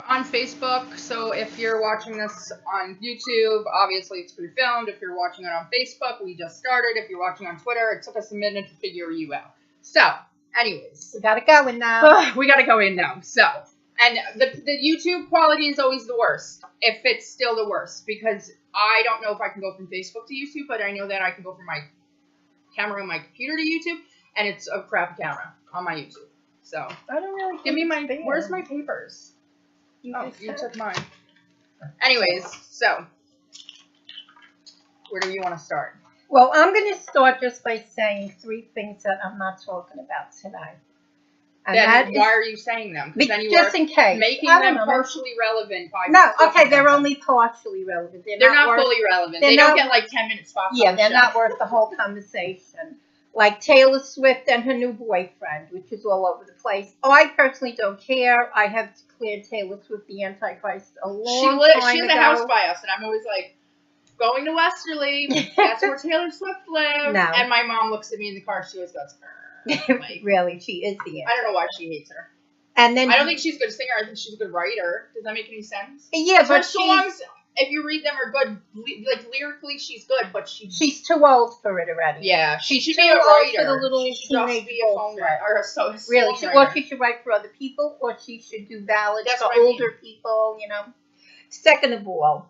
on Facebook, so if you're watching this on YouTube, obviously it's pre-filmed. If you're watching it on Facebook, we just started. If you're watching on Twitter, it took us a minute to figure you out. So, anyways. We gotta go in now. We gotta go in now. So, and the YouTube quality is always the worst, if it's still the worst, because I don't know if I can go from Facebook to YouTube, but I know that I can go from my camera on my computer to YouTube, and it's a crappy camera on my YouTube. So, I don't really give me my, where's my papers? Oh, you took mine. Anyways, so, where do you want to start? Well, I'm going to start just by saying 3 things that I'm not talking about today. And then why are you saying them? Because then you just are in case. Making them partially relevant by okay, they're only partially relevant. They're not fully relevant. They don't get like 10-minute spots. Yeah, they're not worth the whole conversation. Like Taylor Swift and her new boyfriend, which is all over the place. I personally don't care. I have declared Taylor Swift the Antichrist a long time ago. She has a house by us, and I'm always like, going to Westerly, that's where Taylor Swift lives. No. And my mom looks at me in the car, she always goes, like, really, she is the Antichrist. I don't know why she hates her. And then I don't think she's a good singer, I think she's a good writer. Does that make any sense? Yeah, but her songs, if you read them, are good. Like, lyrically, she's good, but she's too old for it already. Yeah, she should too be a writer. For the little she should just be a songwriter. Or a really, songwriter. Or she should write for other people, or she should do ballads That's for older people, you know. Second of all,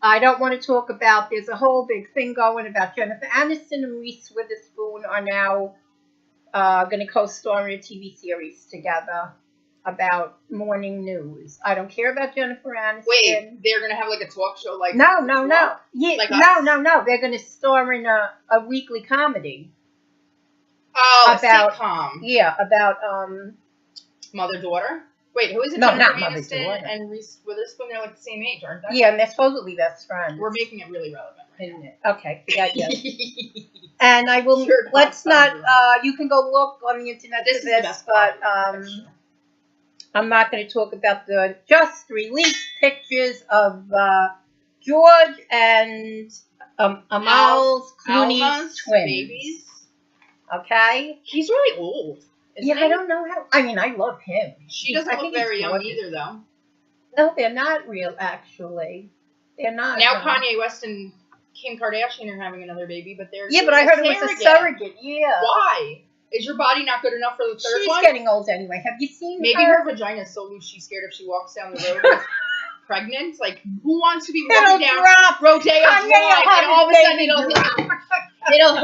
I don't want to talk about, there's a whole big thing going about Jennifer Aniston and Reese Witherspoon are now going to co-star in a TV series together about morning news. I don't care about Jennifer Aniston. Wait, they're going to have like a talk show like... No. Yeah, like no. They're going to star in a weekly comedy. Oh, about, a sitcom. Yeah, about... Mother-daughter? Wait, who is it? No, Jennifer not Aniston Mother-daughter. and Reese Witherspoon, they're like the same age, aren't they? Yeah, and they're supposedly best friends. We're making it really relevant. Isn't it? Okay, forget you. And I will, Sure, let's not, you can go look on the internet this for this, but I'm not going to talk about the just released pictures of George and Amal's Clooney's twins. Babies. Okay? He's really old. Yeah, I don't know how, I mean, I love him. She doesn't look very young either, though. No, they're not real, actually. They're not. Now Kanye West and Kim Kardashian are having another baby, but they're... Yeah, but I heard it was a surrogate, yeah. Why? Is your body not good enough for the third one? She's getting old anyway. Have you seen Maybe her vagina is so loose she's scared if she walks down the road pregnant. Like, who wants to be walking down Rodeo Drive and all of a sudden it'll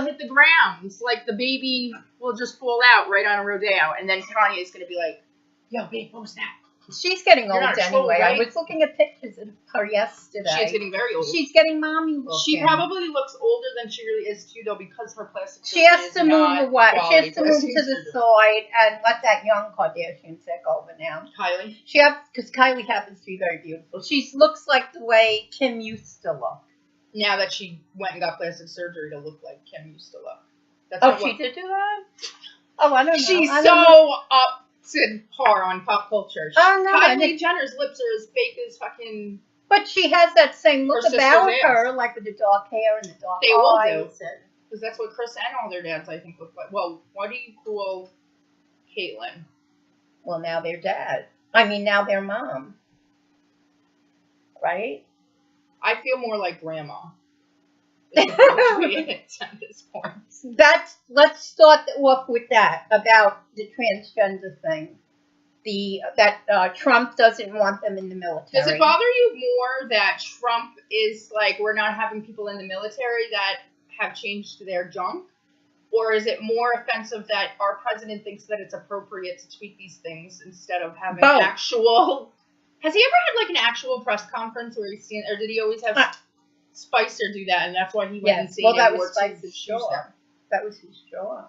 hit the ground. Like, the baby will just fall out right on a rodeo, and then Kanye's gonna be like, yo, babe, what was that? She's getting old anyway. Troll, right? I was looking at pictures of her yesterday. She's getting very old. She's getting mommy looking. She probably looks older than she really is, too, though, because her plastic surgery She has to move away. She has to move to the side and let that young Kardashian take over now. Kylie? Because Kylie happens to be very beautiful. She looks like the way Kim used to look. Now that she went and got plastic surgery to look like Kim used to look. She did do that? Oh, I don't know. She's so up to par on pop culture. Oh, no. Kylie Jenner's lips are as fake as fucking... But she has that same look about her, like with the dark hair and the dark eyes. They will do. Because that's what Chris and all their dads, I think, look like. Well, why do you call Caitlyn? Well, now they're dad. I mean, now they're mom. Right? I feel more like grandma. At this point. Let's start off with that, about the transgender thing. That Trump doesn't want them in the military. Does it bother you more that Trump is like, we're not having people in the military that have changed their junk? Or is it more offensive that our president thinks that it's appropriate to tweet these things instead of having actual... Has he ever had like an actual press conference where he's seen, or did he always have Spicer do that, and that's why he went and seen that was Spicer's show. That was his show.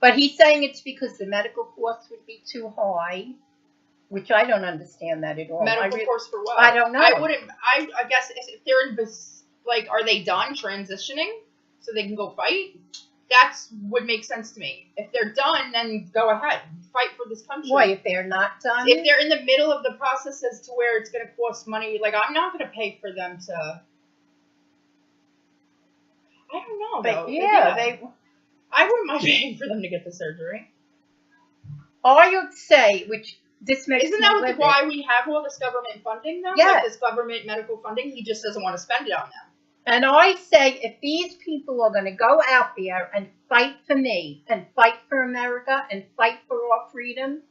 But he's saying it's because the medical costs would be too high, which I don't understand that at all. Medical costs for what? I don't know. I guess if they're in, like, are they done transitioning so they can go fight? That would make sense to me. If they're done, then go ahead. Fight for this country. Why, if they're not done? If they're in the middle of the process as to where it's going to cost money, like, I'm not going to pay for them to... I don't know, though. Yeah, I wouldn't mind paying for them to get the surgery. I would say, which this makes Isn't me that livid. why we have all this government funding, though? Yes. Like this government medical funding? He just doesn't want to spend it on them. And I say, if these people are going to go out there and fight for me, and fight for America, and fight for our freedom,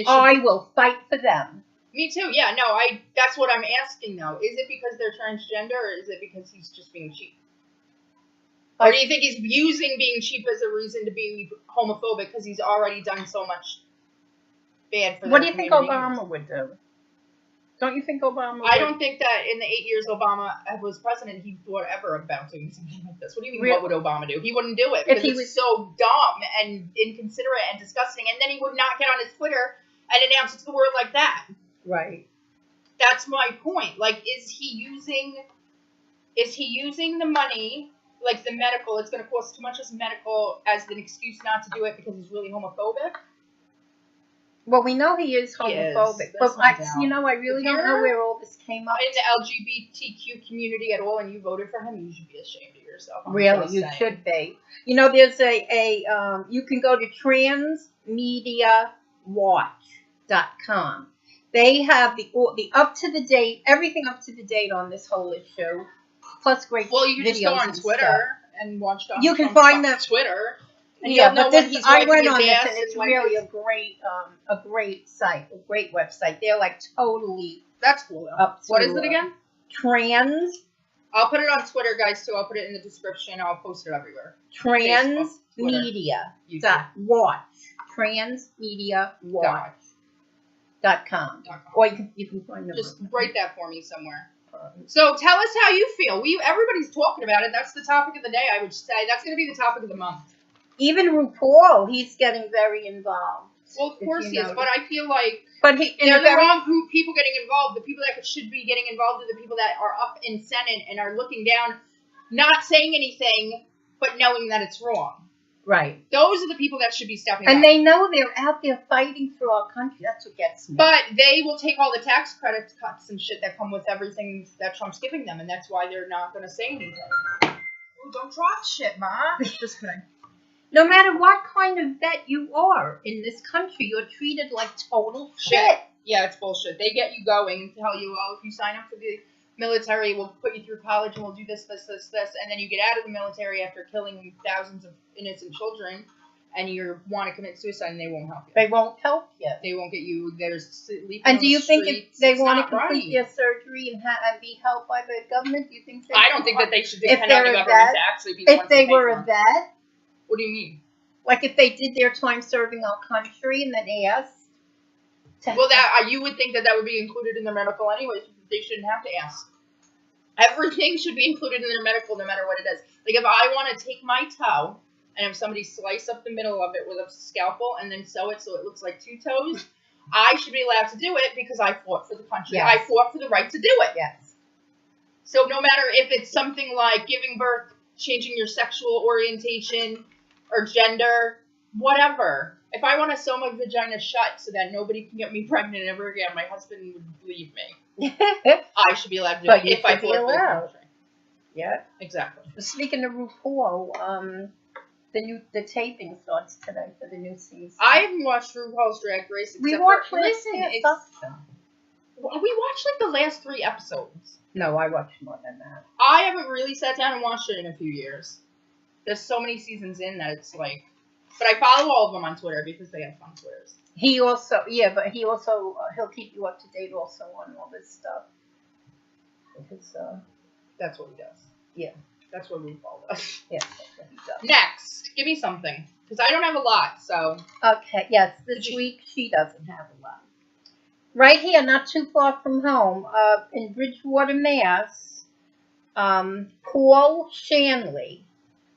I will fight for them. Me too. Yeah, no, that's what I'm asking, though. Is it because they're transgender, or is it because he's just being cheap? Or do you think he's using being cheap as a reason to be homophobic because he's already done so much bad for them? What do you think Obama would do? Don't you think Obama would? I don't think that in the 8 years Obama was president, he thought ever about doing something like this. What do you mean, really? What would Obama do? He wouldn't do it because he was so dumb and inconsiderate and disgusting. And then he would not get on his Twitter and announce it to the world like that. Right. That's my point. Like, is he using the money, like the medical, it's going to cost too much as medical, as an excuse not to do it because he's really homophobic? Well, we know he is homophobic, but I really don't know where all this came up. In the LGBTQ community at all, and you voted for him, you should be ashamed of yourself. Really, you should be. You know, there's you can go to transmediawatch.com. They have the up to the date, everything up to the date on this whole issue, plus great videos. Well, you can just go on Twitter and watch Donald You can find that Twitter. And yeah, but I went on this, and it's really a great site, a great website. They're like totally. That's cool. Up to, what is it again? Trans. I'll put it on Twitter, guys, too. I'll put it in the description. I'll post it everywhere. Transmedia.watch. Transmediawatch.com. Or you can find them. Just write that for me somewhere. So tell us how you feel. Everybody's talking about it. That's the topic of the day, I would say. That's going to be the topic of the month. Even RuPaul, he's getting very involved. Well, of course he is, but I feel like they're the wrong group people getting involved. The people that should be getting involved are the people that are up in Senate and are looking down, not saying anything, but knowing that it's wrong. Right. Those are the people that should be stepping up. And they know they're out there fighting for our country. That's what gets me. But they will take all the tax credit cuts and shit that come with everything that Trump's giving them, and that's why they're not going to say anything. Ooh, don't drop shit, Ma. Just kidding. No matter what kind of vet you are in this country, you're treated like total shit. Yeah, it's bullshit. They get you going and tell you, oh, if you sign up for the military, we'll put you through college and we'll do this, and then you get out of the military after killing thousands of innocent children, and you want to commit suicide, and they won't help you. They won't help you. They won't get you. There's sleeping And do you think streets, if they want to complete their surgery and be helped by the government, do you think I don't think that they should depend on the government to actually be the ones if they were a vet? What do you mean? Like if they did their time serving our country and then asked? Well, you would think that would be included in their medical anyways. They shouldn't have to ask. Everything should be included in their medical no matter what it is. Like if I want to take my toe and have somebody slice up the middle of it with a scalpel and then sew it so it looks like two toes, I should be allowed to do it because I fought for the country. Yes. I fought for the right to do it. Yes. So no matter if it's something like giving birth, changing your sexual orientation or gender, whatever. If I want to sew my vagina shut so that nobody can get me pregnant ever again, my husband would leave me. I should be allowed to do it if I fought for the country. Yeah. Exactly. Speaking of RuPaul, the taping starts today for the new season. I haven't watched RuPaul's Drag Race. We watched we watched like the last 3 episodes. No, I watched more than that. I haven't really sat down and watched it in a few years. There's so many seasons in that it's like, but I follow all of them on Twitter because they have fun Twitters. He'll keep you up to date also on all this stuff. Because that's what he does. Yeah. That's what RuPaul does. Yeah, that's what he does. Next, give me something. Because I don't have a lot, so. Okay, yes, this week she doesn't have a lot. Right here, not too far from home, in Bridgewater, Mass, Paul Shanley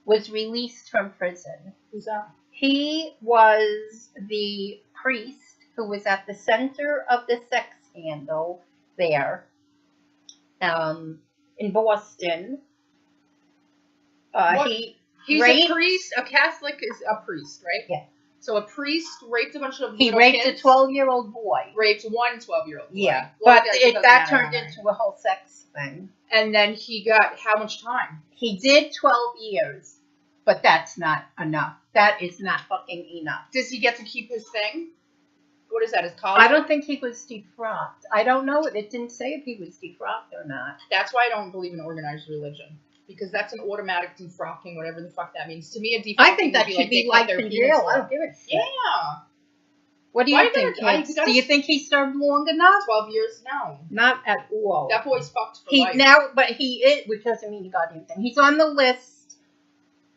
was released from prison. Who's that? He was the priest who was at the center of the sex scandal there in Boston. He's a priest. A Catholic is a priest, right? Yeah. So a priest raped a bunch of He raped a 12-year-old boy. Raped one 12-year-old boy. Yeah, well, but that turned into a whole sex thing. And then he got how much time? He did 12 years, but that's not enough. That is not fucking enough. Does he get to keep his thing? What is that? His collar? I don't think he was defrocked. I don't know. It didn't say if he was defrocked or not. That's why I don't believe in organized religion. Because that's an automatic defrocking, whatever the fuck that means. To me, a defrocking I think that would should be like life in jail. I don't give a shit. Yeah. What do you think, kids? Do you think he served long enough? 12 years? No. Not at all. That boy's fucked for life. But he is, which doesn't mean he got anything. He's on the list,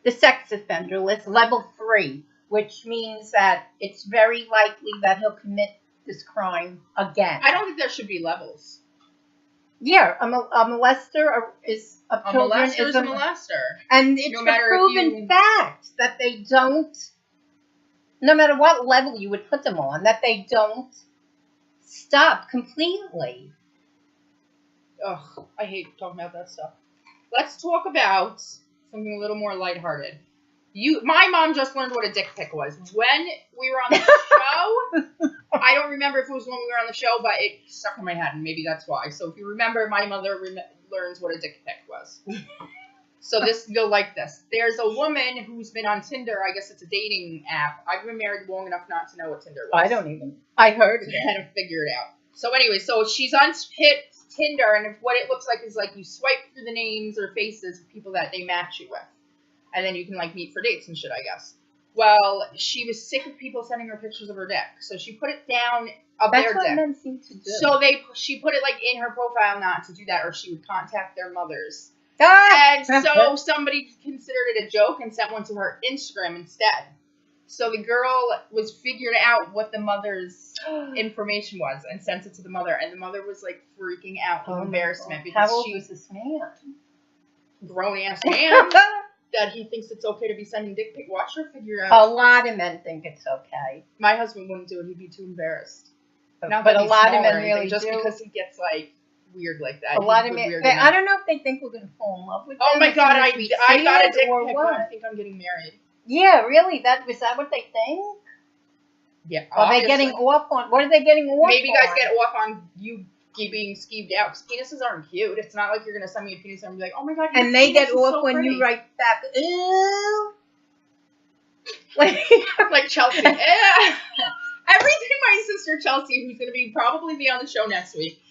the sex offender list, level 3, which means that it's very likely that he'll commit this crime again. I don't think there should be levels. Yeah, a molester is a children is a molester. And it's a proven fact that they don't, no matter what level you would put them on, that they don't stop completely. Ugh, I hate talking about that stuff. Let's talk about something a little more lighthearted. My mom just learned what a dick pic was. When we were on the show, I don't remember if it was when we were on the show, but it stuck in my head, and maybe that's why. So if you remember, my mother learns what a dick pic was. So you'll like this. There's a woman who's been on Tinder. I guess it's a dating app. I've been married long enough not to know what Tinder was. I heard it. I had to figure it out. So anyway, so she's on Tinder, and what it looks like is like you swipe through the names or faces of people that they match you with. And then you can, like, meet for dates and shit, I guess. Well, she was sick of people sending her pictures of her dick. So she put it down of their dick. That's what men seem to do. So she put it, like, in her profile not to do that, or she would contact their mothers. Ah! And so somebody considered it a joke and sent one to her Instagram instead. So the girl was figured out what the mother's information was and sent it to the mother. And the mother was, like, freaking out with embarrassment. Because how old was this man? Grown-ass man. That he thinks it's okay to be sending dick pic. Watch her figure out. A lot of men think it's okay. My husband wouldn't do it. He'd be too embarrassed. But a lot of men really just do. Because he gets, like, weird like that. A lot of men. I don't know if they think we're going to fall in love with them. Oh, my God. I got a dick pic when I think I'm getting married. Yeah, really? Is that what they think? Yeah. Are they getting off on? What are they getting off on? Maybe guys get off on you being skeeved out, because penises aren't cute. It's not like you're going to send me a penis and be like, oh my God, and they get off when you write back, ew. Like Chelsea. Everything my sister Chelsea, who's going to probably be on the show next week,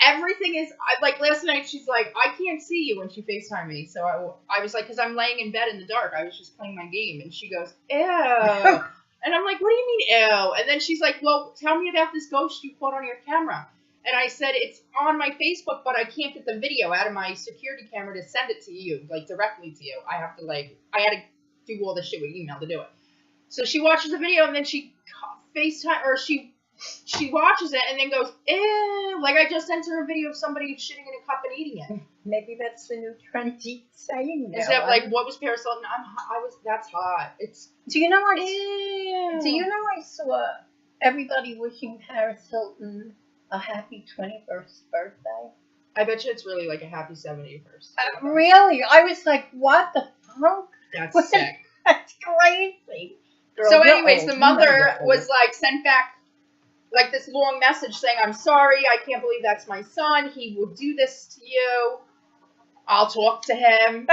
everything is, like last night she's like, I can't see you when she FaceTimed me. So I was like, because I'm laying in bed in the dark. I was just playing my game. And she goes, ew. And I'm like, what do you mean, ew? And then she's like, well, tell me about this ghost you caught on your camera. And I said, it's on my Facebook, but I can't get the video out of my security camera to send it to you, like, directly to you. I had to do all this shit with email to do it. So she watches the video, and then she FaceTime, or she watches it, and then goes, ew, like I just sent her a video of somebody shitting in a cup and eating it. Maybe that's the new trendy saying now. Instead of, like, what was Paris Hilton? That's hot. Do you know I saw everybody wishing Paris Hilton a happy 21st birthday? I bet you it's really like a happy 71st. Really? I was like, what the fuck? That's sick. That's crazy. Girl, so anyways, the mother was like sent back like this long message saying, I'm sorry, I can't believe that's my son. He will do this to you. I'll talk to him.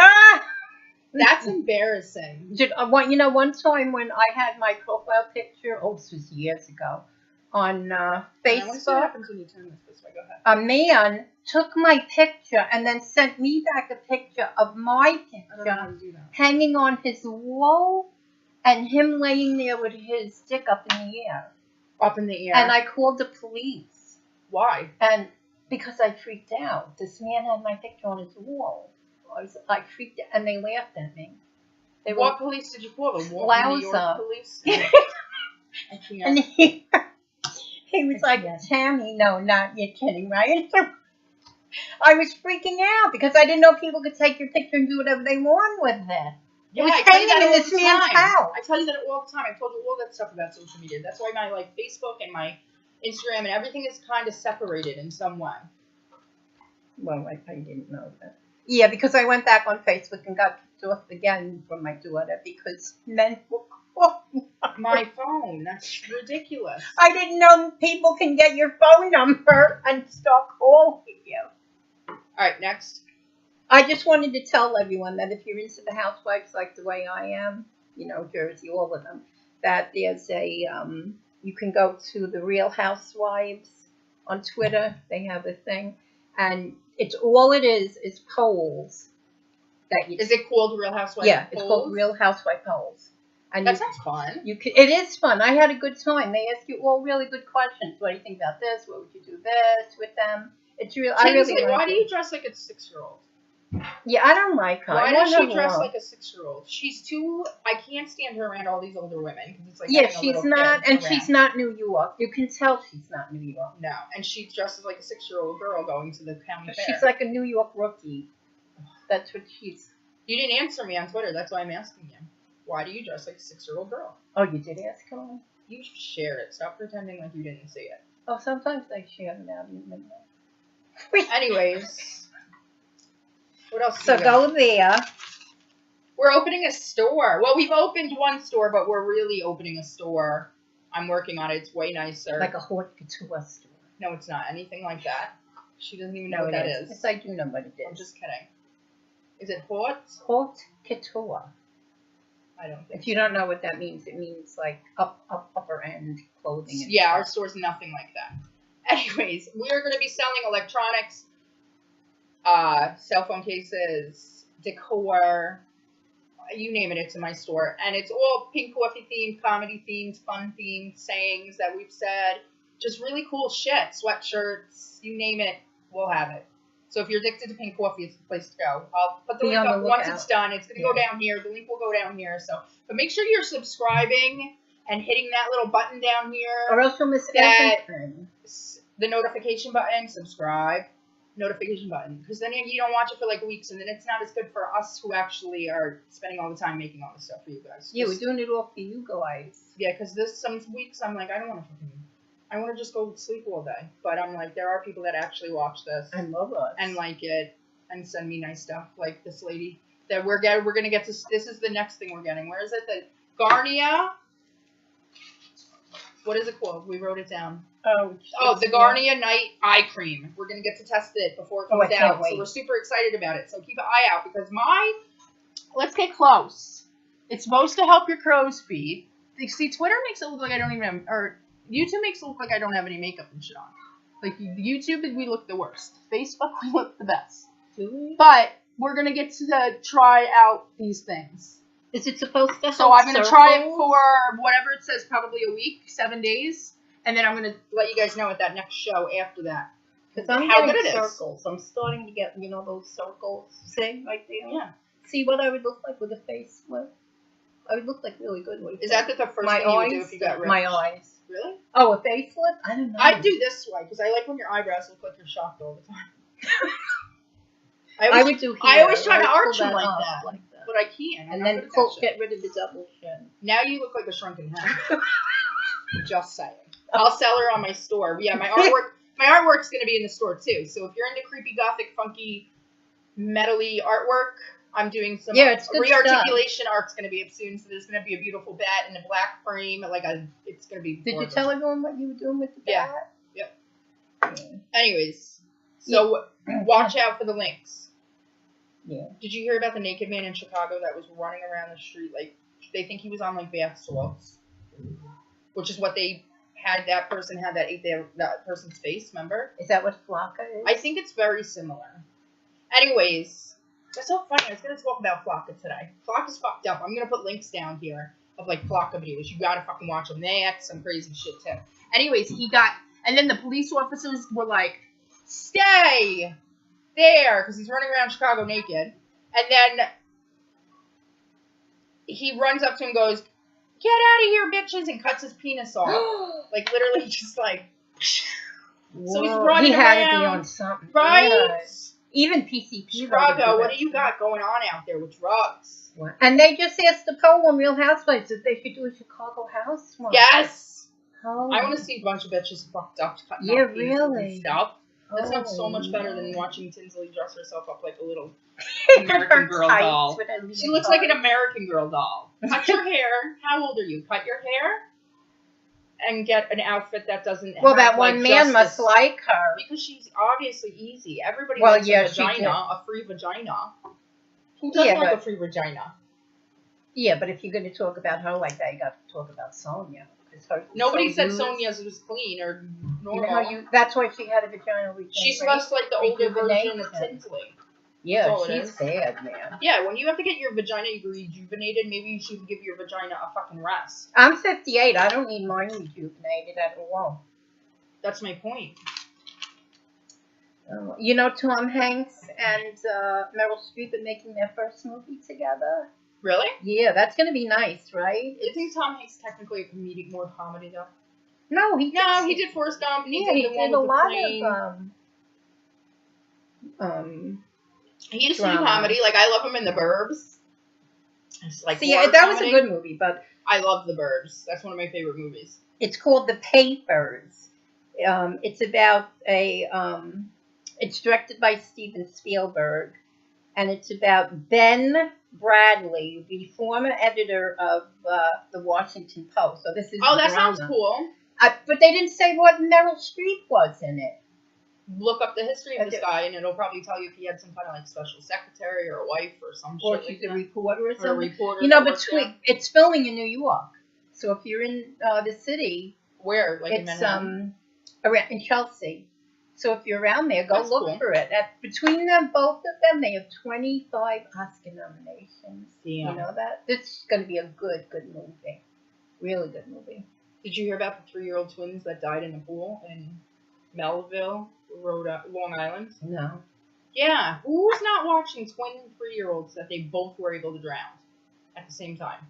That's embarrassing. One time when I had my profile picture, this was years ago, on Facebook, what happens when you turn this way? Go ahead. A man took my picture and then sent me back a picture of my picture hanging on his wall and him laying there with his dick up in the air. Up in the air. And I called the police. Why? And because I freaked out. This man had my picture on his wall. I freaked out, and they laughed at me. What police did you call? The New York police? And he was like, Tammy, no, not you're kidding, right? I was freaking out because I didn't know people could take your picture and do whatever they want with it. Yeah, it was hanging in this man's house. I tell you that all the time. I told you all that stuff about social media. That's why my Facebook and my Instagram and everything is kind of separated in some way. Well, I didn't know that. Yeah, because I went back on Facebook and got kicked off again from my daughter because men were calling my phone. That's ridiculous. I didn't know people can get your phone number and start calling you. All right, next. I just wanted to tell everyone that if you're into the housewives like the way I am, Jersey, all of them, that there's a you can go to the Real Housewives on Twitter. They have a thing, and it's all it is polls that you. Is it called Real Housewives? Yeah, polls? It's called Real Housewife polls. And that sounds fun. It is fun. I had a good time. They ask you all really good questions. What do you think about this? What would you do this with them? It's real. Why do you dress like a 6-year-old? Yeah, I don't like her. Why does she dress like a 6-year-old? She's too. I can't stand her around all these older women because it's like she's not, and she's not New York. You can tell she's not New York. No, and she dresses like a 6-year-old girl going to the county fair. She's like a New York rookie. That's what she's. You didn't answer me on Twitter. That's why I'm asking you. Why do you dress like a 6-year-old girl? Oh, you did ask her? You share it. Stop pretending like you didn't see it. Oh, sometimes I share them out in the middle. Anyways. What else? So go there. We're opening a store. Well, we've opened one store, but we're really opening a store. I'm working on it. It's way nicer. Like a haute couture store. No, it's not anything like that. She doesn't even know what that is. Yes, I do know what it is. I'm just kidding. Is it haute? Haute couture. I don't think. If you don't know what that means, it means like upper end clothing. And yeah, stuff. our store's nothing like that. Anyways, we are going to be selling electronics, cell phone cases, decor, you name it, it's in my store. And it's all Pink Coffee themed, comedy themed, fun themed sayings that we've said. Just really cool shit. Sweatshirts, you name it, we'll have it. So if you're addicted to Pink Coffee, it's the place to go. I'll put the link up once it's done. It's going to go down here. The link will go down here. So, but make sure you're subscribing and hitting that little button down here. Or else you'll miss everything. The notification button, subscribe, notification button. Because then you don't watch it for like weeks, and then it's not as good for us who actually are spending all the time making all this stuff for you guys. Yeah, we're doing it all for you guys. Yeah, because some weeks I'm like, I don't want to fucking... I want to just go sleep all day. But I'm like, there are people that actually watch this. I love us. And like it. And send me nice stuff. Like this lady that we're going to get to. This is the next thing we're getting. Where is it? The Garnia. What is it called? We wrote it down. Oh, the Garnia Night Eye Cream. We're going to get to test it before it comes out. So we're super excited about it. So keep an eye out because let's get close. It's supposed to help your crow's feet. See, Twitter makes it look like I don't even have, or YouTube makes it look like I don't have any makeup and shit on. Like, YouTube, we look the worst. Facebook, we look the best. Do we? But we're going to get to try out these things. Is it supposed to help? So I'm going to try it for whatever it says, probably a week, 7 days. And then I'm going to let you guys know at that next show after that. Because I'm how good getting it is. circles. I'm starting to get, those circles. See, right there? Yeah. See what I would look like with a face flip? I would look like really good with a Is that the first thing you would do if you got rich? My eyes. Really? Oh, a facelift? I don't know. I'd do this way, because I like when your eyebrows look like you're shocked all the time. I would do I hair. always try to arch them like up that. Like that. But I can't. And then get rid of the double chin. Now you look like a shrunken head. Just saying. I'll sell her on my store. Yeah, my artwork's going to be in the store, too. So if you're into creepy, gothic, funky, metal-y artwork, I'm doing some re-articulation art's going to be up soon, so there's going to be a beautiful bat in a black frame, it's going to be Did you tell everyone what you were doing with the bat? Yep. Anyways, so watch out for the links. Yeah. Did you hear about the naked man in Chicago that was running around the street, they think he was on, bath salts, which is what that person had that ate that person's face, remember? Is that what Flocka is? I think it's very similar. Anyways... That's so funny. I was going to talk about Flocka today. Flocka's fucked up. I'm going to put links down here of, Flocka videos. You got to fucking watch them. They act some crazy shit, too. Anyways, and then the police officers were like, stay there, because he's running around Chicago naked. And then he runs up to him and goes, get out of here, bitches, and cuts his penis off. Literally just Whoa. So he's running around. He had to be on something. Right? Yes. Even PCP. Chicago, what do you got going on out there with drugs? What? And they just asked the poll on Real Housewives if they should do a Chicago housewife. Yes! Oh. I want to see a bunch of bitches fucked up cutting off really? and stuff. That sounds so much better than watching Tinsley dress herself up like a little American Girl doll. She looks like an American Girl doll. Cut your hair. How old are you? Cut your hair and get an outfit that doesn't have, that one man must like her. Because she's obviously easy. Everybody likes a vagina, a free vagina. Who doesn't like a free vagina? Yeah, but if you're going to talk about her like that, you got to talk about Sonia. because hers was Nobody so said used. Sonia's was clean or You normal. know how that's why she had a vaginal regeneration. She's lost like the older version of Rejuvenation. Tinsley. Yeah, That's all it she's is. bad, man. Yeah, when you have to get your vagina rejuvenated, maybe you should give your vagina a fucking rest. I'm 58. I don't need mine rejuvenated at all. That's my point. You know, Tom Hanks and Meryl Streep are making their first movie together. Really? Yeah, that's going to be nice, right? I think Tom Hanks is technically a comedic, more comedy though. No, he did Forrest Gump. And Yeah, he he did the one did a with the lot plane. of He used to do drama. comedy. Like I love him in The Burbs. It's like See, horror that was comedy. a good movie, but I love The Burbs. That's one of my favorite movies. it's called The Papers. It's about it's directed by Steven Spielberg, and it's about Ben Bradley, the former editor of the Washington Post. So this is That drama. sounds cool. But they didn't say what Meryl Streep was in it. Look up the history of this guy, and it'll probably tell you if he had some kind of like special secretary or a wife or some Or shit like she's a that. reporter or Or a something. reporter. You know, that but works there. it's filming in New York. So if you're in the city, Where? Like in it's Manhattan? around in Chelsea. So if you're around there, go That's look cool. for it. Between them, both of them, they have 25 Oscar nominations. Damn. You know that? This is going to be a good movie. Really good movie. Did you hear about the 3-year-old twins that died in the pool in Melville, Long Island? No. Yeah. Who's not watching twin 3-year-olds that they both were able to drown at the same time?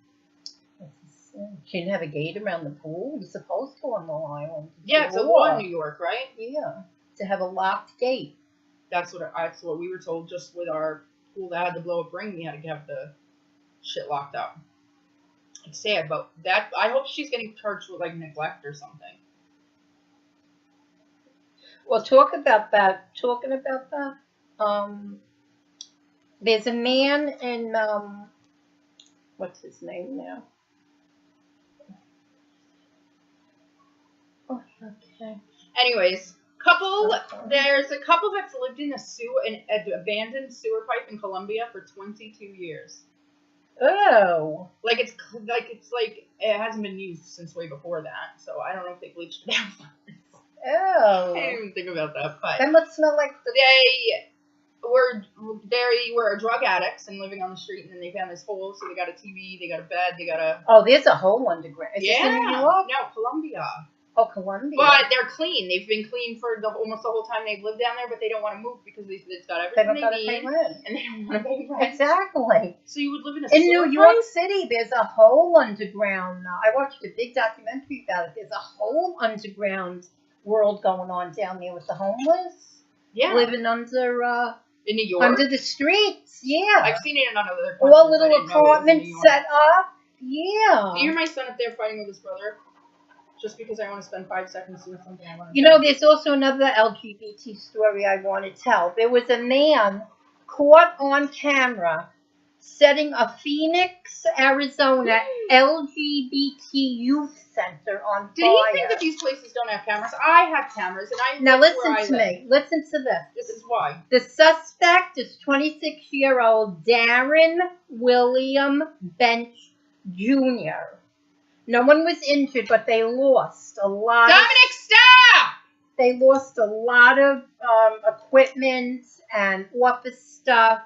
She didn't have a gate around the pool. It was supposed to on Long Island. Yeah, it's a law in New York, right? Yeah. To have a locked gate. That's what we were told. Just with our pool that had to blow up ring, we had to have the shit locked up. It's sad, but that I hope she's getting charged with like neglect or something. Well, talking about that, there's a man in, what's his name now? Oh, okay. Anyways, there's a couple that's lived in an abandoned sewer pipe in Colombia for 22 years. Oh. It hasn't been used since way before that, so I don't know if they bleached it out. Oh. I didn't even think about that, but That must smell like the... they were drug addicts and living on the street, and then they found this hole, so they got a TV, they got a bed, they got a... Oh, there's a hole underground. Is this in New York? No, Colombia. Oh, Colombia. But they're clean. They've been clean for almost the whole time they've lived down there, but they don't want to move because it's got They everything don't they gotta pay need, rent. and they don't want to pay rent. Exactly. So you would live in a In sewer New York pipe? City, there's a whole underground. I watched a big documentary about it. There's a whole underground world going on down there with the homeless. Yeah. Living under In New York? under the streets. Yeah. I've seen it in other countries. All I little didn't know it was in apartments New York. set up. Yeah. Do you hear my son up there fighting with his brother? Just because I want to spend 5 seconds doing something I want to You know, there's also another LGBT story I want to tell. There was a man caught on camera setting a Phoenix, Arizona LGBT youth center on fire. Did he think that these places don't have cameras? I have cameras, and I Now live where listen I to live. me. Listen to this. This is why. The suspect is 26-year-old Darren William Bench Jr. No one was injured, but they lost a lot. Dominic, stop! They lost a lot of equipment and office stuff.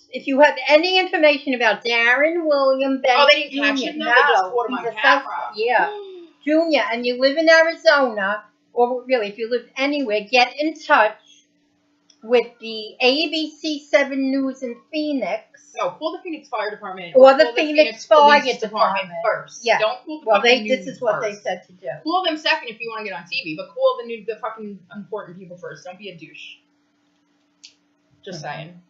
If you have any information about Darren William Bench they didn't catch Jr., him? No, they just caught him he's on a camera. suspect. Yeah. Junior, and you live in Arizona, or really, if you live anywhere, get in touch with the ABC 7 News in Phoenix. No, call the Phoenix Fire Department. Or the call Phoenix Police Fire Department. first. Yeah. Don't call the Well, fucking this news is what first. they said to do. Call them second if you want to get on TV, but call the fucking important people first. Don't be a douche. Just saying.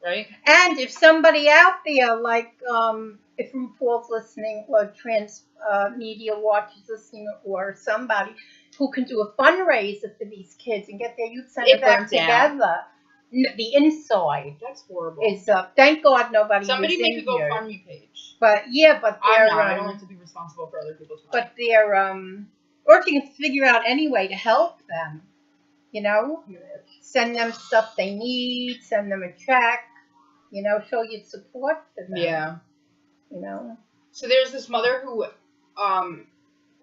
Right? And if somebody out there, like if RuPaul's listening, or Trans Media Watch is listening, or somebody who can do a fundraiser for these kids and get their youth center It back burnt down. together, the inside That's horrible. is thank God nobody Somebody was make a injured. GoFundMe page. But yeah, but I'm they're not. I don't like to be responsible for other people's money. but they're or if you can figure out any way to help them, you know, send them stuff they need, send them a check, you know, show your support for them. Yeah. You know. So there's this mother who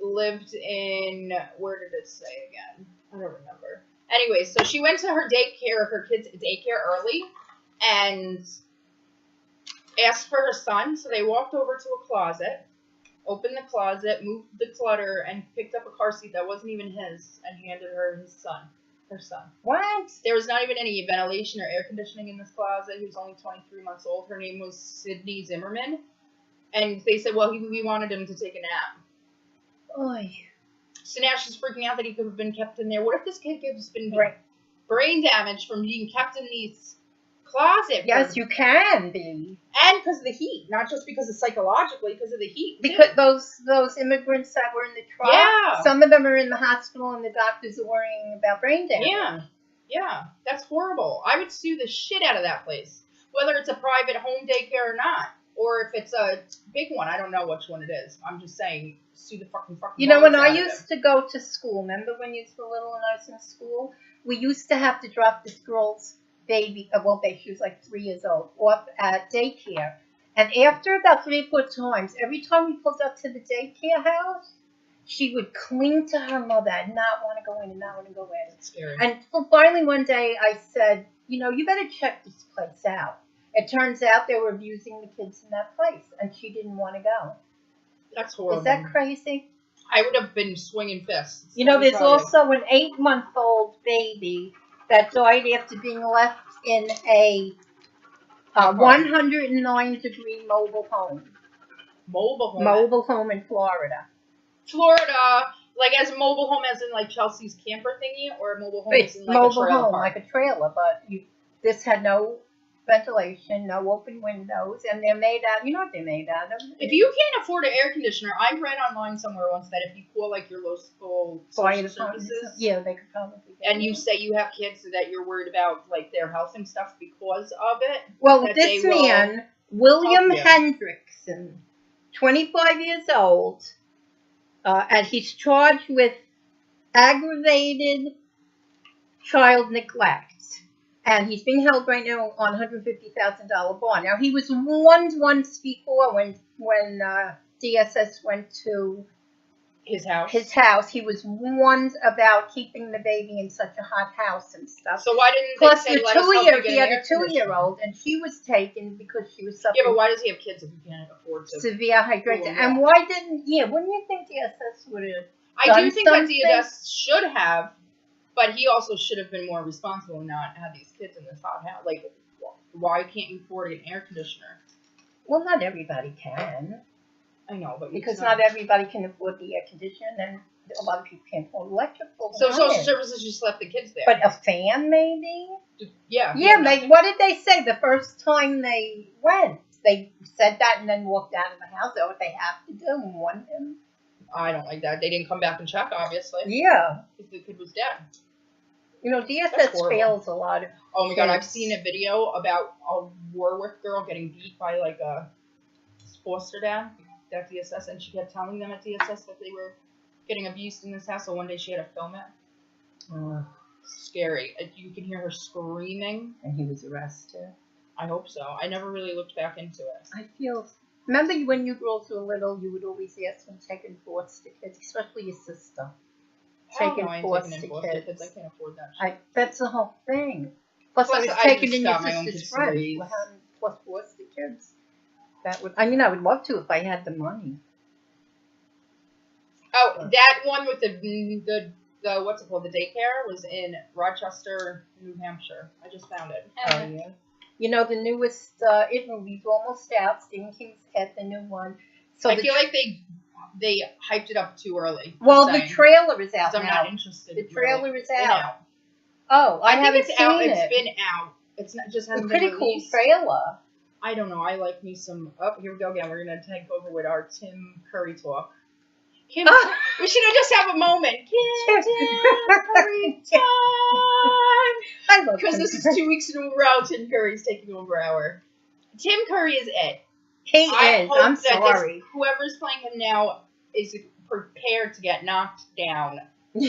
lived in, where did it say again? I don't remember. Anyway, so she went to her kids' daycare early, and asked for her son. So they walked over to a closet, opened the closet, moved the clutter, and picked up a car seat that wasn't even his, and handed her her son. What? There was not even any ventilation or air conditioning in this closet. He was only 23 months old. Her name was Sydney Zimmerman. And they said, well, we wanted him to take a nap. Oy. So now she's freaking out that he could have been kept in there. What if this kid has been brain damaged from being kept in these closets? Yes, you can be. And because of the heat. Not just because of psychologically, because of the heat. Because those immigrants that were in the truck, yeah. Some of them are in the hospital and the doctors are worrying about brain damage. Yeah. That's horrible. I would sue the shit out of that place. Whether it's a private home daycare or not. Or if it's a big one. I don't know which one it is. I'm just saying, sue the fucking You know, when I used to go to school, remember when you were little and I was in school? We used to have to drop this girl's baby, she was like 3 years old, off at daycare. And after about 3 or 4 times, every time we pulled up to the daycare house, she would cling to her mother and not want to go in and not want to go in. That's scary. And finally one day I said, you better check this place out. It turns out they were abusing the kids in that place, and she didn't want to go. That's horrible. Is that crazy? I would have been swinging fists. There's also an 8-month-old baby that died after being left in a 109-degree mobile home. Mobile home in Florida. Florida, like as a mobile home as in like Chelsea's camper thingy, or a mobile home as in like mobile a trailer home, park? like a trailer, but this had no ventilation, no open windows, and they're made out, you know what they're made out of? If you can't afford an air conditioner, I read online somewhere once that if you call like your local social services, yeah, they could probably get and you say you have kids that you're worried about like their health and stuff because of it. Well, this man, William Hendrickson, 25 years old, and he's charged with aggravated child neglect. And he's being held right now on $150,000 bond. Now, he was warned once before when DSS went to his house. He was warned about keeping the baby in such a hot house and stuff. So why didn't Plus they say, he had a 2-year-old, and she was taken because she was suffering. Yeah, but why does he have kids if he can't afford to? Severe hydration. And why didn't? Yeah, wouldn't you think DSS would have? I do think that DSS should have. But he also should have been more responsible and not have these kids in this hot house. Like, why can't you afford an air conditioner? Well, not everybody can. I know, but because not everybody can afford the air conditioner, and then a lot of people can't afford electrical. So social services just left the kids there. But a fan, maybe? Yeah. Yeah, what did they say the first time they went? They said that and then walked out of the house. That's what they have to do and warn him. I don't like that. They didn't come back and check, obviously. Yeah. Because the kid was dead. DSS fails a lot. Oh my God, I've seen a video about a Warwick girl getting beat by like a foster dad at DSS, and she kept telling them at DSS that they were getting abused in this house, so one day she had to film it. Scary. You can hear her screaming. And he was arrested. I hope so. I never really looked back into it. Remember when you girls were little, you would always ask them taking foster kids, especially your sister. Taking foster kids. I can't afford that shit. That's the whole thing. Plus I was taking in your sister's friends. Plus foster kids. I would love to if I had the money. Oh, that one with the what's it called? The daycare was in Rochester, New Hampshire. I just found it. Oh, yeah. The newest It movie's almost out. Stephen King's It, the new one. So I feel like they hyped it up too early. Well, the trailer is out now. I'm not interested. The trailer is out. Oh, I haven't seen it. It's been out. It's not just hasn't been released. Pretty cool trailer. I don't know. I like me some. Oh, here we go again. We're gonna take over with our Tim Curry talk. We should just have a moment. Tim Curry time. Because this is 2 weeks in a row. Tim Curry's taking over our. Tim Curry is it. He is. I'm sorry. Whoever's playing him now is prepared to get knocked down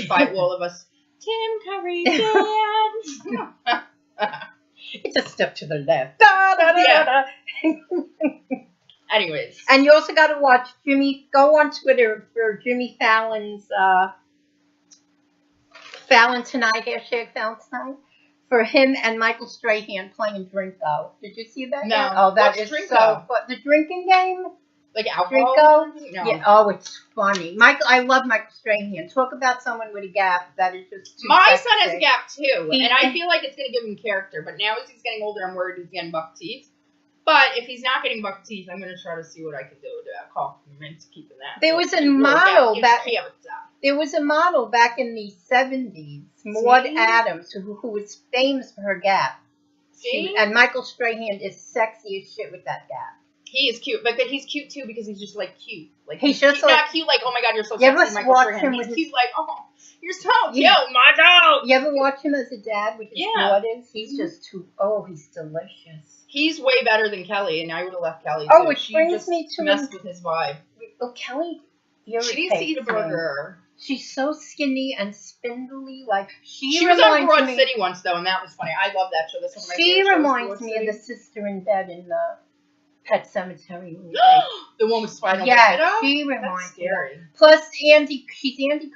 by all of us. Tim Curry dance. It's a step to the left. Da, da, da, da. Anyways. And you also got to watch Jimmy. Go on Twitter for Jimmy Fallon's Fallon Tonight, #Fallon Tonight, for him and Michael Strahan playing Drinko. Did you see that? No. Yet? Oh, that What's is Drinko? so fun. The drinking game. Like alcohol? Drinko? No. Yeah. Oh, it's funny. I love Michael Strahan. Talk about someone with a gap that is just too My sexy. son has a gap too, and I feel like it's going to give him character. But now as he's getting older, I'm worried he's getting buck teeth. But if he's not getting buck teeth, I'm going to try to see what I can do to compliment keeping that. There was a model back in the 70s, Maud Adams, who was famous for her gap. And Michael Strahan is sexy as shit with that gap. He is cute, but he's cute too because he's just like cute. Like he's just cute, not cute like, oh my god, you're so sexy, Michael Strahan. He's cute like, oh, you're so cute, my dog. You ever watch him as a dad with his daughters? He's just he's delicious. He's way better than Kelly, and I would have left Kelly too. Oh, which brings me to messed with his vibe. Oh, Kelly irritates me. She needs to eat a burger. She's so skinny and spindly. Like she was on Broad City once though, and that was funny. I love that show. That's one of my favorite shows. She reminds me of the sister in bed in the Pet Cemetery movie. The one with spinal. Yeah, she reminds me. Plus, she's Andy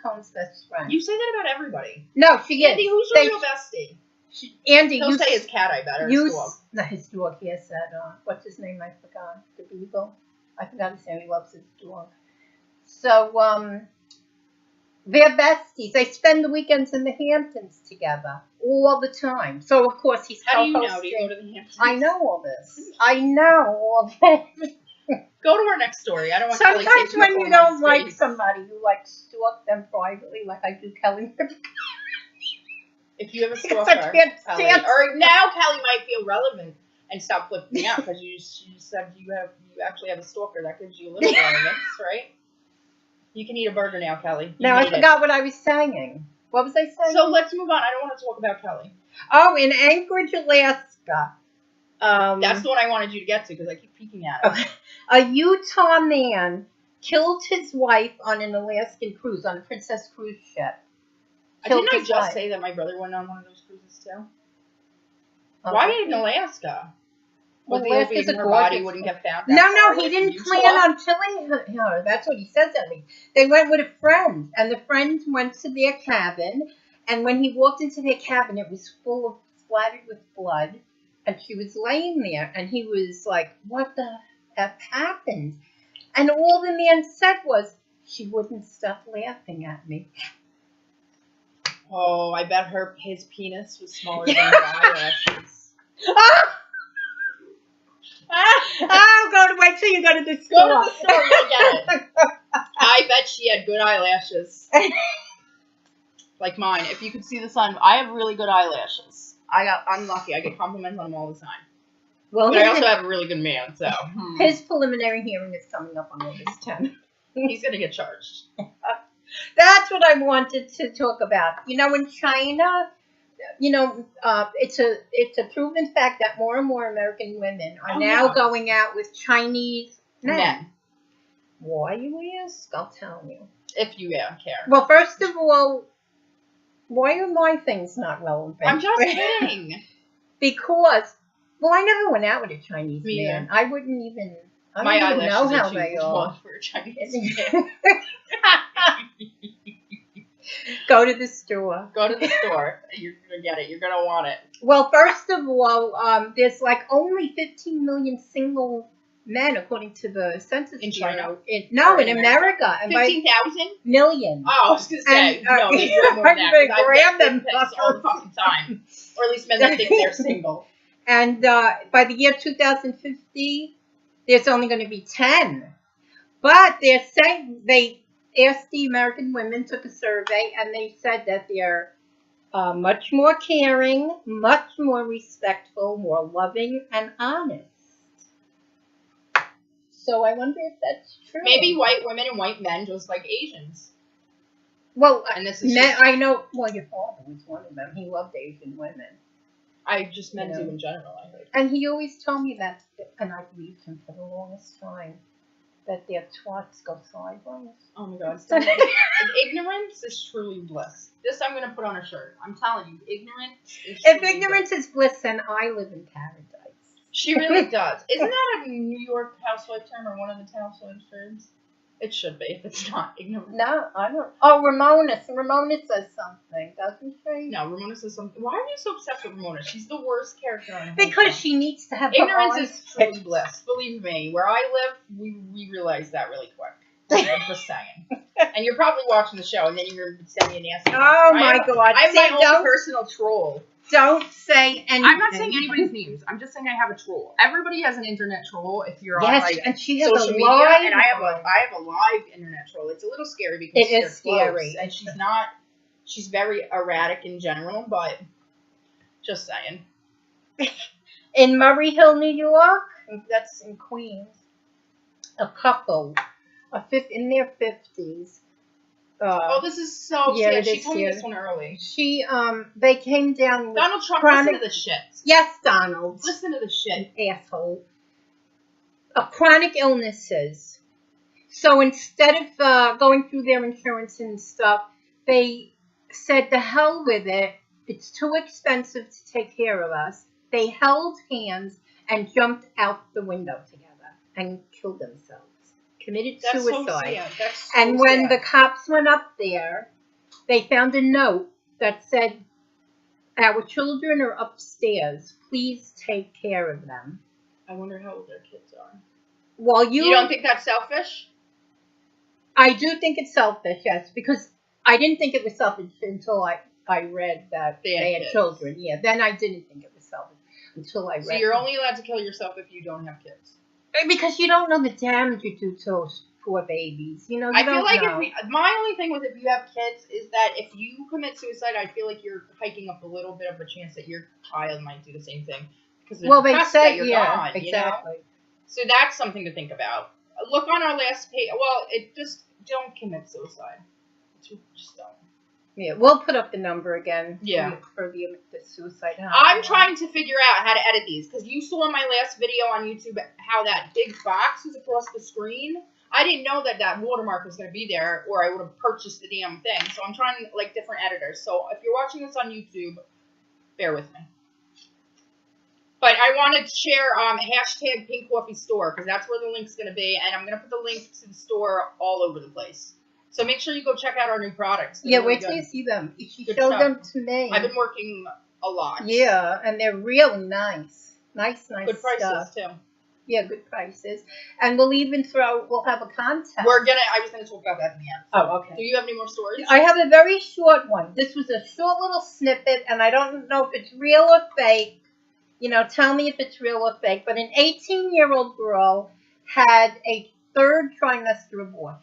Cohen's best friend. You say that about everybody. No, she is. Andy, who's your real bestie? Andy, he'll say his cat, I bet, or his dog. No, his dog. He has that. What's his name? I forgot. The beagle. I forgot his name. He loves his dog. So, they're besties. They spend the weekends in the Hamptons together all the time. So, of course, he's How do you know? Do you go to the Hamptons? I know all this. I know all this. Go to our next story. I don't want Sometimes Kelly taking when you don't like somebody, you like stalk them privately, like I do Kelly. If you have a stalker, Kelly, or now Kelly might feel relevant and stop flipping me out because you said you actually have a stalker. That gives you a little relevance, right? You can eat a burger now, Kelly. Now I forgot what I was saying. What was I saying? So let's move on. I don't want to talk about Kelly. Oh, in Anchorage, Alaska. That's the one I wanted you to get to because I keep peeking at it. A Utah man killed his wife on an Alaskan cruise, on a Princess cruise ship. Didn't I just say that my brother went on one of those cruises too? Okay. Why in Alaska? Was the opiate in her body wouldn't get found? No, he didn't plan on killing her. That's what he says at least. They went with a friend, and the friend went to their cabin, and when he walked into their cabin, it was splattered with blood, and she was laying there, and he was like, what the F happened? And all the man said was, she wouldn't stop laughing at me. Oh, I bet his penis was smaller than her eyelashes. Oh, wait till you go to the store. Go to the store, you'll get it. I bet she had good eyelashes. Like mine. If you could see the sun, I have really good eyelashes. I'm lucky. I get compliments on them all the time. Well, but I also have a really good man, so. His preliminary hearing is coming up on August 10th. He's going to get charged. That's what I wanted to talk about. You know, in China, it's a proven fact that more and more American women are now going out with Chinese men. Why, you ask? I'll tell you. If you care. Well, first of all, why are my things not relevant? I'm just kidding. Because, I never went out with a Chinese man. I wouldn't even. I don't even know how they are. For a Chinese man. Go to the store. Go to the store. You're going to get it. You're going to want it. Well, first of all, there's like only 15 million single men, according to the Census in China. In America. 15,000? Million. Oh, I was going to say. No, there's way more than that. Grab them all the fucking time. Or at least men that think they're single. And by the year 2050, there's only going to be 10. But they're saying they asked the American women, took a survey, and they said that they're much more caring, much more respectful, more loving, and honest. So I wonder if that's true. Maybe white women and white men just like Asians. Well, and this is I know. Well, your father was one of them. He loved Asian women. I just meant to in general, I heard. And he always told me that, and I believed him for the longest time, that their twats go sideways. Oh my God. Ignorance is truly bliss. This I'm going to put on a shirt. I'm telling you, ignorance is If ignorance is bliss, then I live in paradise. She really does. Isn't that a New York housewife term or one of the housewives terms? It should be. If it's not, ignore it. No, I don't. Oh, Ramona. Ramona says something, doesn't she? No, Ramona says something. Why are you so obsessed with Ramona? She's the worst character on the whole Because show. she needs to have Ignorance her is truly bliss. Believe me, where I live, we realize that really quick. I'm just saying. And you're probably watching the show, and then you're going to send me a nasty. Oh my God! I'm my own personal troll. Don't say anything. I'm not saying anybody's names. I'm just saying I have a troll. Everybody has an internet troll if you're on like and she has social a media, live and I have a live internet troll. It's a little scary because it is scary, and she's very erratic in general, but just saying. In Murray Hill, New York, that's in Queens, a couple, in their 50s. This is so sad. She told me this one early. They came down with Donald Trump, listen to the shit. Yes, Donald. Listen to the shit. Asshole. Chronic illnesses. So instead of going through their insurance and stuff, they said, the hell with it. It's too expensive to take care of us. They held hands and jumped out the window together and killed themselves. Committed suicide. And when the cops went up there, they found a note that said, our children are upstairs. Please take care of them. I wonder how old their kids are. Well, you don't think that's selfish? I do think it's selfish, yes, because I didn't think it was selfish until I read that they had children. Yeah, then I didn't think it was selfish until I read. So you're only allowed to kill yourself if you don't have kids. Because you don't know the damage you do to those poor babies. You know, I feel like my only thing with if you have kids is that if you commit suicide, I feel like you're hiking up a little bit of a chance that your child might do the same thing. Because they say you're gone, exactly. You know? So that's something to think about. Look on our last page. Well, don't commit suicide. Just don't. Yeah, we'll put up the number again. Yeah. For the suicide. I'm trying to figure out how to edit these because you saw in my last video on YouTube how that big box was across the screen. I didn't know that watermark was going to be there, or I would have purchased the damn thing. So I'm trying like different editors. So if you're watching this on YouTube, bear with me. But I wanted to share hashtag Pink Coffee Store because that's where the link's going to be, and I'm going to put the link to the store all over the place. So make sure you go check out our new products. They're wait till you see them. She showed them to me. I've been working a lot. Yeah, and they're really nice. Nice good prices, too. Yeah, good prices. And we'll have a contest. I was going to talk about that in the end. Oh, okay. Do you have any more stories? I have a very short one. This was a short little snippet, and I don't know if it's real or fake. You know, tell me if it's real or fake. But an 18-year-old girl had a third trimester abortion.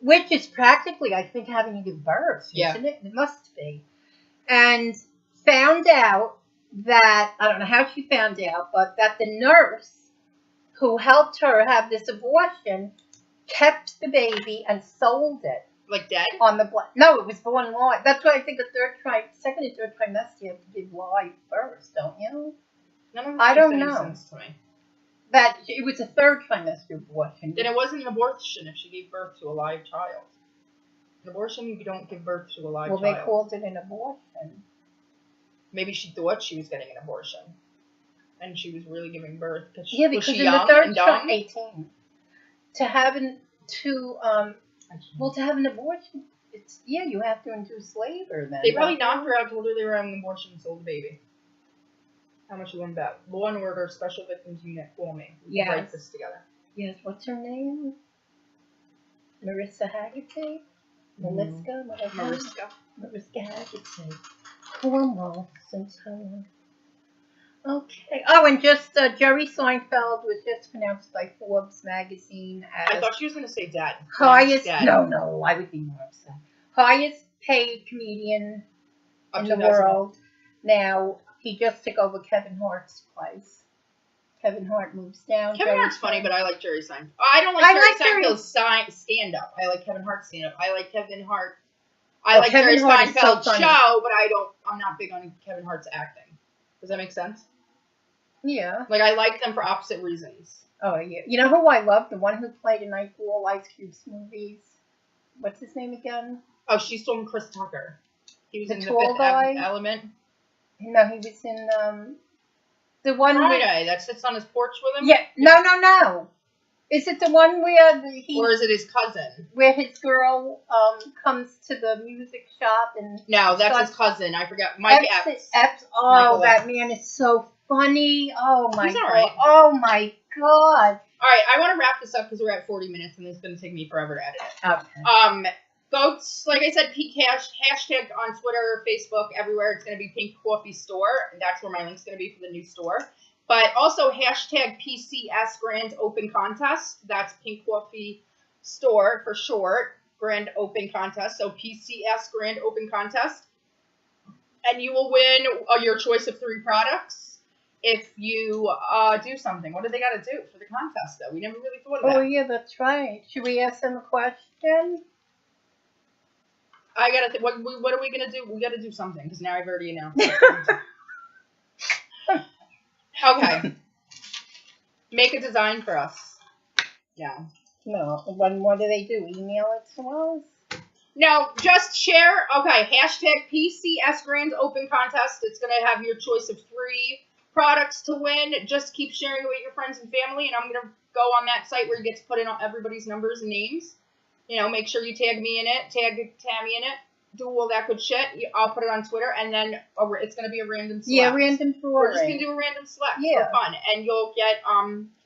Which is practically, I think, having to give birth, isn't it? It must be. And found out that, I don't know how she found out, but that the nurse who helped her have this abortion kept the baby and sold it. Like dead? No, it was born live. That's why I think second and third trimester you have to give live birth, don't you? I don't know. Sense to me. That it was a third trimester abortion. Then it wasn't an abortion if she gave birth to a live child. An abortion, you don't give birth to a live child. Well, they called it an abortion. Maybe she thought she was getting an abortion. And she was really giving birth. Was she in young the third and dumb? 18. To have an abortion, you have to induce labor then. They probably knocked her out, told her they were having an abortion, and sold the baby. How much you want about? Law and Order Special Victims Unit, call me. We can write this together. Yes, what's her name? Marissa Haggerty? Mariska? Mariska Haggerty. Cornwall, Centennial. Okay. Oh, and just Jerry Seinfeld was just pronounced by Forbes magazine as... I thought she was going to say dead. Highest... No, I would be more upset. Highest paid comedian in the world. Now... He just took over Kevin Hart's place. Kevin Hart moves down. Kevin Hart's funny, but I like Jerry Seinfeld. I don't like Jerry Seinfeld's stand-up. I like Kevin Hart's stand-up. I like Kevin Hart. I like Jerry Seinfeld's show, but I'm not big on Kevin Hart's acting. Does that make sense? Yeah. Like, I like them for opposite reasons. Oh, yeah. You know who I love? The one who played in all Ice Cube's movies. What's his name again? Oh, she's talking Chris Tucker. He was in The Fifth Element. No, he was in, The one Friday that sits on his porch with him? Yeah. No. Is it the one where or is it his cousin? Where his girl comes to the music shop and no, that's his cousin. I forgot. Mike Epps. Oh, Michael that man is so funny. Oh my He's all god. right. Oh my god. All right, I want to wrap this up because we're at 40 minutes and it's going to take me forever to edit it. Okay. Go, like I said, hashtag on Twitter, Facebook, everywhere. It's going to be Pink Coffee Store. And that's where my link's going to be for the new store. But also hashtag PCS Grand Open Contest. That's Pink Coffee Store for short. Grand Open Contest. So PCS Grand Open Contest. And you will win your choice of 3 products if you do something. What do they got to do for the contest, though? We never really thought of that. Oh, yeah, that's right. Should we ask them a question? I got to what are we going to do? We got to do something because now I've already announced it. Okay. Make a design for us. Yeah. No. What do they do? Email it to us? No, just share. Okay. Hashtag PCS Grand Open Contest. It's going to have your choice of 3 products to win. Just keep sharing it with your friends and family, and I'm going to go on that site where you get to put in everybody's numbers and names. You know, make sure you tag me in it, tag Tammy in it, do all that good shit. I'll put it on Twitter, and then it's going to be a random select. Yeah, random drawing. We're just going to do a random select for fun, and you'll get,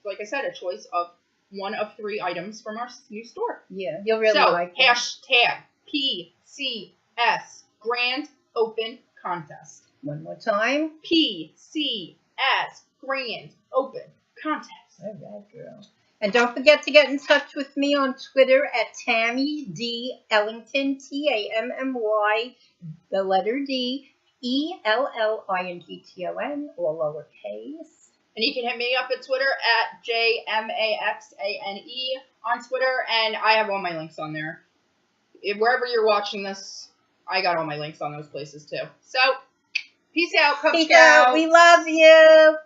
like I said, a choice of 1 of 3 items from our new store. Yeah, you'll really like it. Hashtag PCS Grand Open Contest. One more time. PCS Grand Open Contest. All right, girl. And don't forget to get in touch with me on Twitter at Tammy D. Ellington, TAMMY, the letter D, ELLINGTON, all lowercase. And you can hit me up at Twitter at JMAXANE on Twitter, and I have all my links on there. Wherever you're watching this, I got all my links on those places too. So, peace out, Cub Peace Scouts. out. We love you.